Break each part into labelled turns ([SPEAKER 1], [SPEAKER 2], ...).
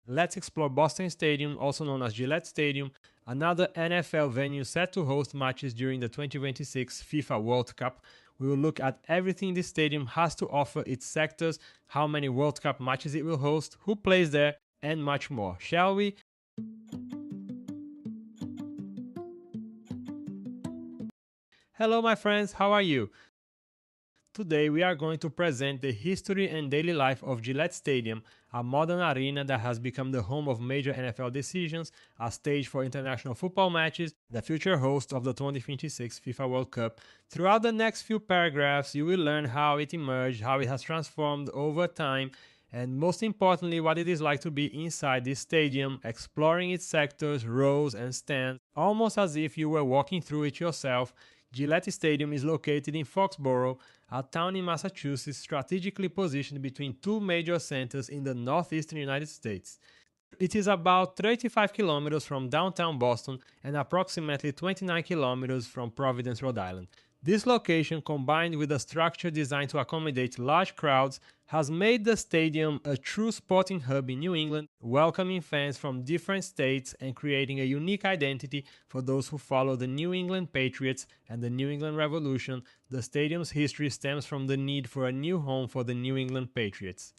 [SPEAKER 1] let's explore Boston Stadium, also known as Gillette Stadium, another NFL venue set to host matches during the 2026 FIFA World Cup. We will look at everything this stadium has to offer, its sectors, how many World Cup matches it will host, who plays there, and much more. Shall we? Hello, my friends, how are you? Today we are going to present the history and daily life of Gillette Stadium, a modern arena that has become the home of major NFL decisions, a stage for international football matches, the future host of the 2026 FIFA World Cup. Throughout the next few paragraphs, you will learn how it emerged, how it has transformed over time, and most importantly, what it is like to be inside this stadium, exploring its sectors, rows, and stands, almost as if you were walking through it yourself. Gillette Stadium is located in Foxborough, a town in Massachusetts strategically positioned between two major centers in the northeastern United States. It is about 35 kilometers from downtown Boston and approximately 29 kilometers from Providence, Rhode Island. This location, combined with a structure designed to accommodate large crowds, has made the stadium a true sporting hub in New England, welcoming fans from different states and creating a unique identity for those who follow the New England Patriots and the New England Revolution. The stadium's history stems from the need for a new home for the New England Patriots.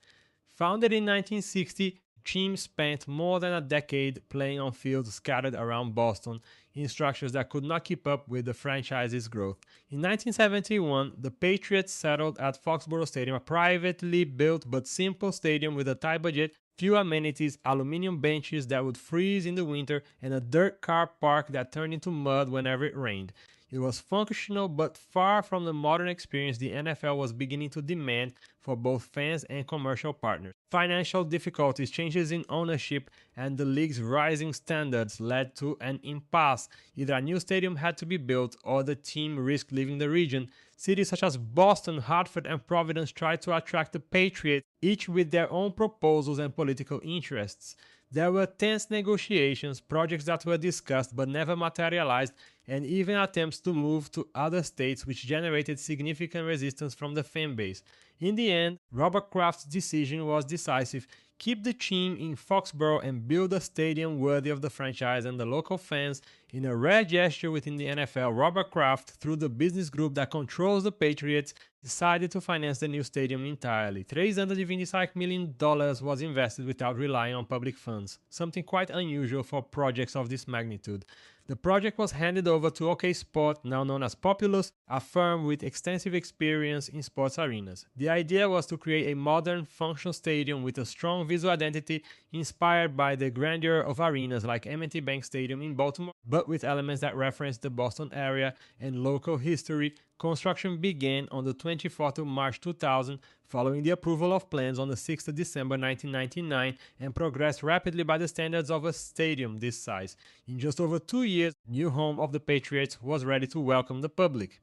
[SPEAKER 1] Founded in 1960, team spent more than a decade playing on fields scattered around Boston in structures that could not keep up with the franchise's growth. In 1971, the Patriots settled at Foxborough Stadium, a privately built but simple stadium with a tight budget, few amenities, aluminum benches that would freeze in the winter, and a dirt car park that turned into mud whenever it rained. It was functional but far from the modern experience the NFL was beginning to demand for both fans and commercial partners. Financial difficulties, changes in ownership, and the league's rising standards led to an impasse. Either a new stadium had to be built or the team risked leaving the region. Cities such as Boston, Hartford, and Providence tried to attract the Patriots, each with their own proposals and political interests. There were tense negotiations, projects that were discussed but never materialized, and even attempts to move to other states, which generated significant resistance from the fan base. In the end, Robert Kraft's decision was decisive: keep the team in Foxborough and build a stadium worthy of the franchise and the local fans. In a rare gesture within the NFL, Robert Kraft, through the business group that controls the Patriots, decided to finance the new stadium entirely. $325 million was invested without relying on public funds, something quite unusual for projects of this magnitude. The project was handed over to OK Sport, now known as Populous, a firm with extensive experience in sports arenas. The idea was to create a modern, functional stadium with a strong visual identity inspired by the grandeur of arenas like M&T Bank Stadium in Baltimore, but with elements that reference the Boston area and local history. Construction began on the 24th of March 2000, following the approval of plans on the 6th of December 1999, and progressed rapidly by the standards of a stadium this size. In just over 2 years, the new home of the Patriots was ready to welcome the public.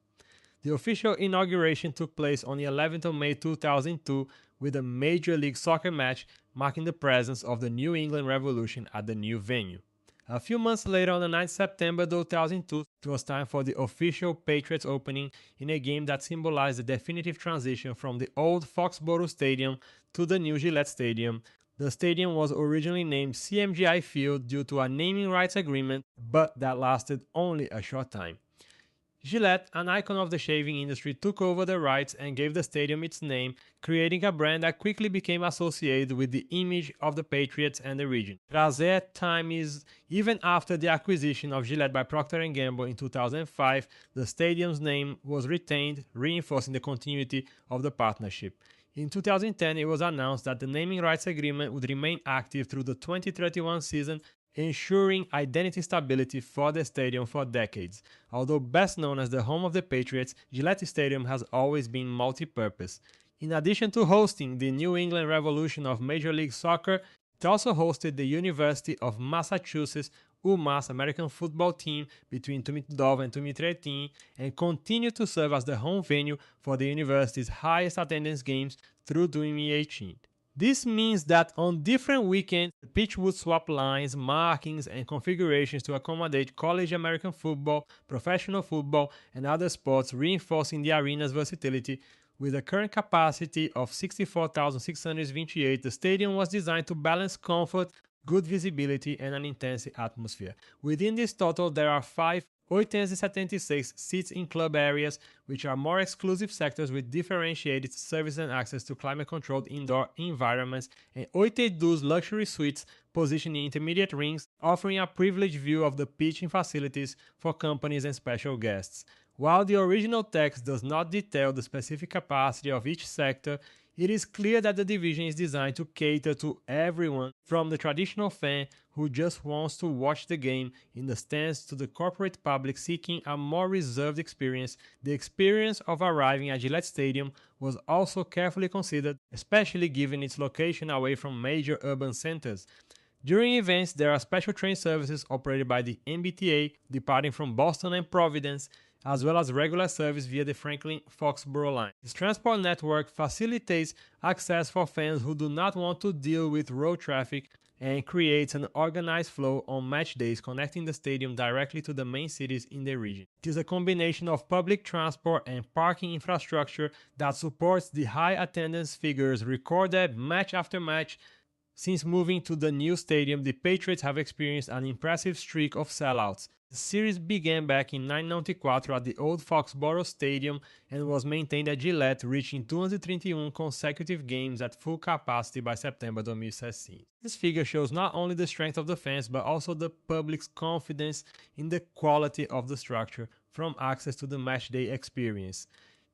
[SPEAKER 1] The official inauguration took place on the 11th of May 2002 with a Major League Soccer match marking the presence of the New England Revolution at the new venue. A few months later, on the 9th of September 2002, it was time for the official Patriots opening in a game that symbolized the definitive transition from the old Foxborough Stadium to the new Gillette Stadium. The stadium was originally named CMGI Field due to a naming rights agreement, but that lasted only a short time. Gillette, an icon of the shaving industry, took over the rights and gave the stadium its name, creating a brand that quickly became associated with the image of the Patriots and the region. Trazer time is, even after the acquisition of Gillette by Procter & Gamble in 2005, the stadium's name was retained, reinforcing the continuity of the partnership. In 2010, it was announced that the naming rights agreement would remain active through the 2031 season, ensuring identity stability for the stadium for decades. Although best known as the home of the Patriots, Gillette Stadium has always been multi-purpose. In addition to hosting the New England Revolution of Major League Soccer, it also hosted the University of Massachusetts UMass American football team between 2012 and 2013, and continued to serve as the home venue for the university's highest attendance games through 2018. This means that on different weekends, the pitch would swap lines, markings, and configurations to accommodate college American football, professional football, and other sports, reinforcing the arena's versatility. With a current capacity of 64,628, the stadium was designed to balance comfort good visibility, and an intense atmosphere. Within this total, there are 576 seats in club areas, which are more exclusive sectors with differentiated service and access to climate-controlled indoor environments, and 82 luxury suites positioned in intermediate rings, offering a privileged view of the pitch and facilities for companies and special guests. While the original text does not detail the specific capacity of each sector, it is clear that the division is designed to cater to everyone, from the traditional fan who just wants to watch the game in the stands to the corporate public seeking a more reserved experience. The experience of arriving at Gillette Stadium was also carefully considered, especially given its location away from major urban centers. During events, there are special train services operated by the MBTA departing from Boston and Providence, as well as regular service via the Franklin-Foxborough line. This transport network facilitates access for fans who do not want to deal with road traffic and creates an organized flow on match days connecting the stadium directly to the main cities in the region. It is a combination of public transport and parking infrastructure that supports the high attendance figures recorded match after match. Since moving to the new stadium, the Patriots have experienced an impressive streak of sellouts. The series began back in 1994 at the old Foxborough Stadium and was maintained at Gillette, reaching 231 consecutive games at full capacity by September 2016. This figure shows not only the strength of the fans but also the public's confidence in the quality of the structure, from access to the matchday experience.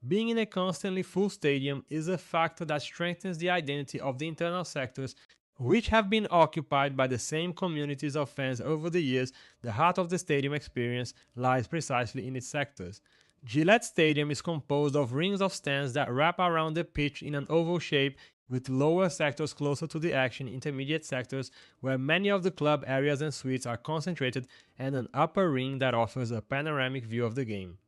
[SPEAKER 1] Being in a constantly full stadium is a factor that strengthens the identity of the internal sectors, which have been occupied by the same communities of fans over the years. The heart of the stadium experience lies precisely in its sectors. Gillette Stadium is composed of rings of stands that wrap around the pitch in an oval shape, with lower sectors closer to the action, intermediate sectors where many of the club areas and suites are concentrated, and an upper ring that offers a panoramic view of the game.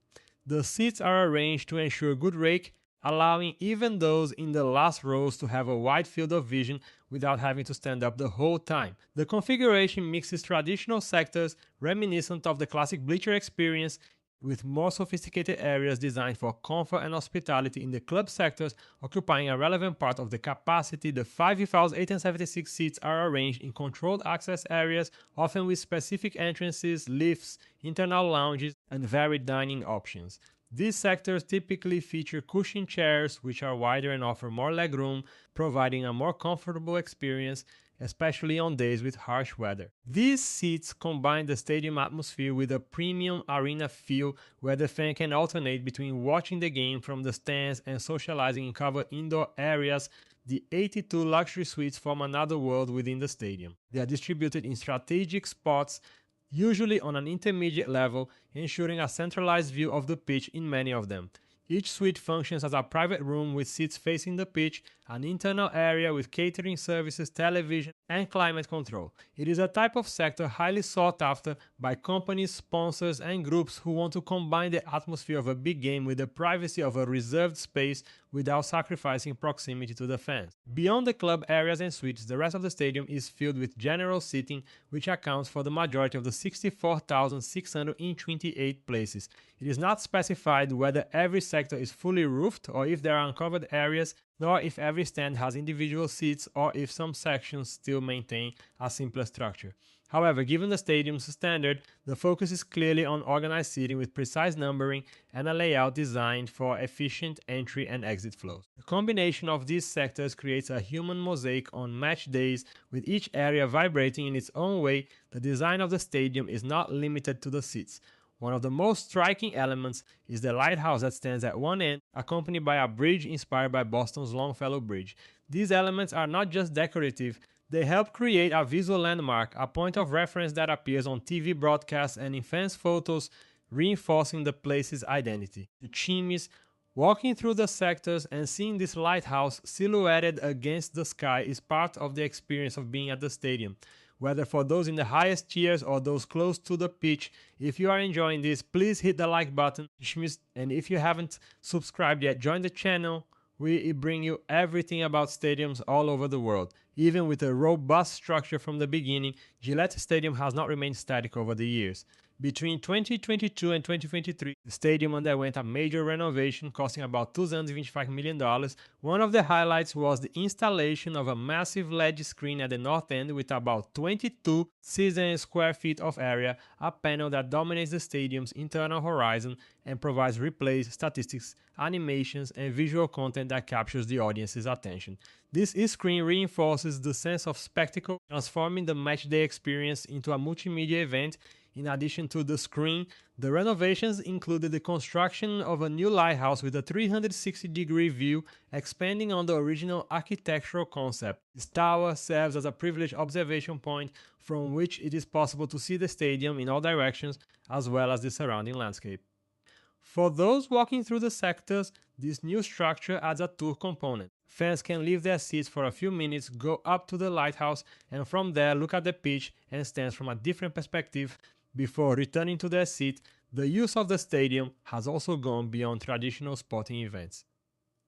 [SPEAKER 1] The seats are arranged to ensure good rake, allowing even those in the last rows to have a wide field of vision without having to stand up the whole time. The configuration mixes traditional sectors reminiscent of the classic bleacher experience with more sophisticated areas designed for comfort and hospitality in the club sectors, occupying a relevant part of the capacity. The 5,876 seats are arranged in controlled access areas, often with specific entrances, lifts, internal lounges, and varied dining options. These sectors typically feature cushioned chairs, which are wider and offer more legroom, providing a more comfortable experience, especially on days with harsh weather. These seats combine the stadium atmosphere with a premium arena feel, where the fan can alternate between watching the game from the stands and socializing in covered indoor areas. The 82 luxury suites form another world within the stadium. They are distributed in strategic spots, usually on an intermediate level, ensuring a centralized view of the pitch in many of them. Each suite functions as a private room with seats facing the pitch, an internal area with catering services, television, and climate control. It is a type of sector highly sought after by companies, sponsors, and groups who want to combine the atmosphere of a big game with the privacy of a reserved space without sacrificing proximity to the fans. Beyond the club areas and suites, the rest of the stadium is filled with general seating, which accounts for the majority of the 64,628 places. It is not specified whether every sector is fully roofed or if there are uncovered areas, nor if every stand has individual seats or if some sections still maintain a simpler structure. However, given the stadium's standard, the focus is clearly on organized seating with precise numbering and a layout designed for efficient entry and exit flows. The combination of these sectors creates a human mosaic on match days, with each area vibrating in its own way. The design of the stadium is not limited to the seats. One of the most striking elements is the lighthouse that stands at one end, accompanied by a bridge inspired by Boston's Longfellow Bridge. These elements are not just decorative, they help create a visual landmark, a point of reference that appears on TV broadcasts and in fans' photos, reinforcing the place's identity. The chimneys, walking through the sectors and seeing this lighthouse silhouetted against the sky is part of the experience of being at the stadium. Whether for those in the highest tiers or those close to the pitch, if you are enjoying this, please hit the like button, and if you haven't subscribed yet, join the channel. We bring you everything about stadiums all over the world. Even with a robust structure from the beginning, Gillette Stadium has not remained static over the years. Between 2022 and 2023, the stadium underwent a major renovation costing about $225 million. One of the highlights was the installation of a massive LED screen at the north end with about 22,000 square feet of area, a panel that dominates the stadium's internal horizon and provides replays, statistics, animations, and visual content that captures the audience's attention. This screen reinforces the sense of spectacle, transforming the matchday experience into a multimedia event. In addition to the screen, the renovations included the construction of a new lighthouse with a 360-degree view, expanding on the original architectural concept. This tower serves as a privileged observation point from which it is possible to see the stadium in all directions, as well as the surrounding landscape. For those walking through the sectors, this new structure adds a tour component. Fans can leave their seats for a few minutes, go up to the lighthouse, and from there look at the pitch and stands from a different perspective. Before returning to their seat, the use of the stadium has also gone beyond traditional sporting events.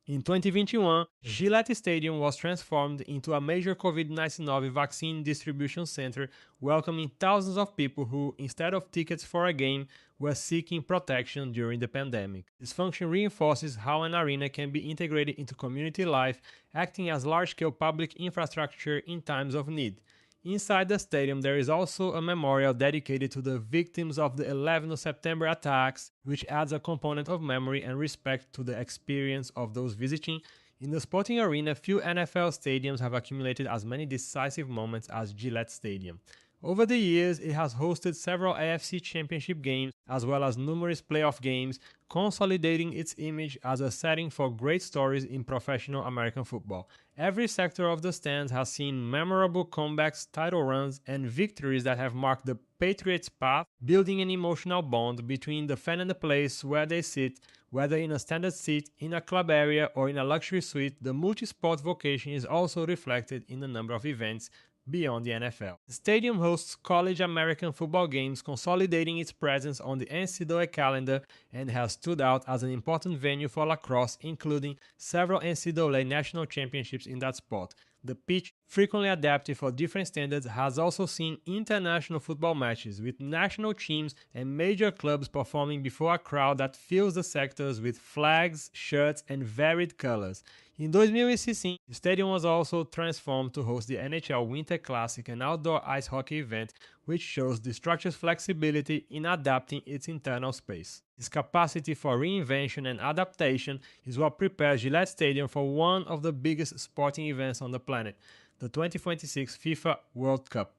[SPEAKER 1] In 2021, Gillette Stadium was transformed into a major COVID-19 vaccine distribution center, welcoming thousands of people who, instead of tickets for a game, were seeking protection during the pandemic. This function reinforces how an arena can be integrated into community life, acting as large-scale public infrastructure in times of need. Inside the stadium, there is also a memorial dedicated to the victims of the 11 September attacks, which adds a component of memory and respect to the experience of those visiting. In the sporting arena, few NFL stadiums have accumulated as many decisive moments as Gillette Stadium. Over the years, it has hosted several AFC Championship games as well as numerous playoff games, consolidating its image as a setting for great stories in professional American football. Every sector of the stands has seen memorable comebacks, title runs, and victories that have marked the Patriots' path, building an emotional bond between the fan and the place where they sit. Whether in a standard seat, in a club area, or in a luxury suite, the multi-sport vocation is also reflected in the number of events beyond the NFL. The stadium hosts college American football games, consolidating its presence on the NCAA calendar, and has stood out as an important venue for lacrosse, including several NCAA national championships in that sport. The pitch, frequently adapted for different standards, has also seen international football matches, with national teams and major clubs performing before a crowd that fills the sectors with flags, shirts, and varied colors. In 2016, the stadium was also transformed to host the NHL Winter Classic, an outdoor ice hockey event which shows the structure's flexibility in adapting its internal space. Its capacity for reinvention and adaptation is what prepares Gillette Stadium for one of the biggest sporting events on the planet, the 2026 FIFA World Cup.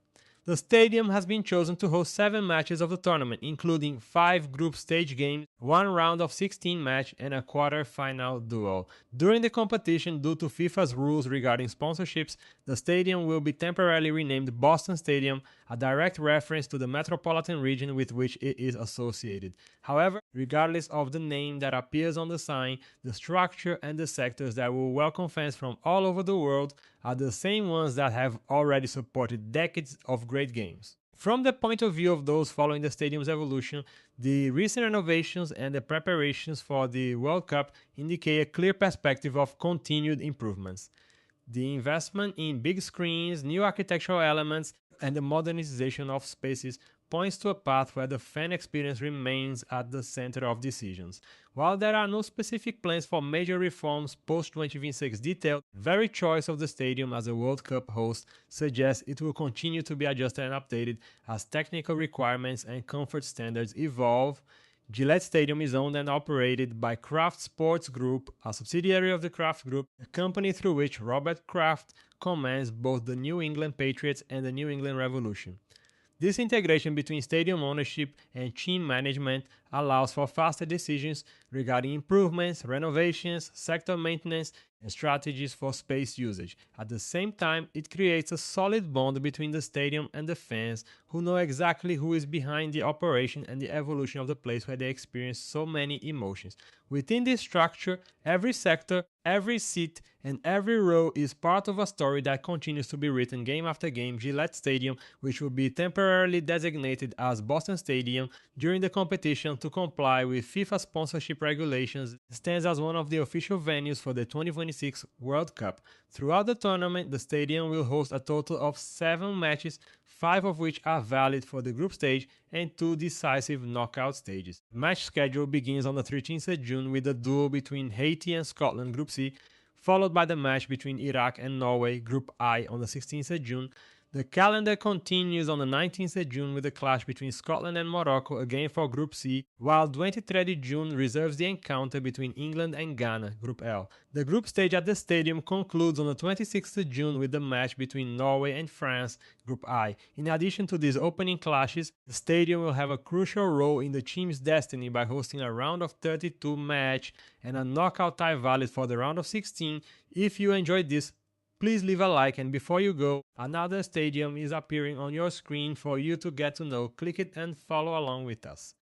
[SPEAKER 1] The stadium has been chosen to host 7 matches of the tournament, including 5 group stage games, 1 round of 16 match, and a quarter-final duel. During the competition, due to FIFA's rules regarding sponsorships, the stadium will be temporarily renamed Boston Stadium, a direct reference to the metropolitan region with which it is associated. However, regardless of the name that appears on the sign, the structure and the sectors that will welcome fans from all over the world are the same ones that have already supported decades of great games. From the point of view of those following the stadium's evolution, the recent renovations and the preparations for the World Cup indicate a clear perspective of continued improvements. The investment in big screens, new architectural elements, and the modernization of spaces points to a path where the fan experience remains at the center of decisions. While there are no specific plans for major reforms post-2026 detailed, the very choice of the stadium as a World Cup host suggests it will continue to be adjusted and updated as technical requirements and comfort standards evolve. Gillette Stadium is owned and operated by Kraft Sports Group, a subsidiary of the Kraft Group, a company through which Robert Kraft commands both the New England Patriots and the New England Revolution. This integration between stadium ownership and team management allows for faster decisions regarding improvements, renovations, sector maintenance, and strategies for space usage. At the same time, it creates a solid bond between the stadium and the fans, who know exactly who is behind the operation and the evolution of the place where they experience so many emotions. Within this structure, every sector, every seat, and every row is part of a story that continues to be written game after game. Gillette Stadium, which will be temporarily designated as Boston Stadium during the competition, Stadium, to comply with FIFA sponsorship regulations, stands as one of the official venues for the 2026 World Cup. Throughout the tournament, the stadium will host a total of 7 matches, 5 of which are valid for the group stage and 2 decisive knockout stages. The match schedule begins on the 13th of June with a duel between Haiti and Scotland, Group C, followed by the match between Iraq and Norway, Group I, on the 16th of June. The calendar continues on the 19th of June with the clash between Scotland and Morocco, again for Group C, while 23rd of June reserves the encounter between England and Ghana, Group L. The group stage at the stadium concludes on the 26th of June with the match between Norway and France, Group I. In addition to these opening clashes, the stadium will have a crucial role in the team's destiny by hosting a round of 32 match and a knockout tie valid for the round of 16. If you enjoyed this, please leave a like, and before you go, another stadium is appearing on your screen for you to get to know. Click it and follow along with us.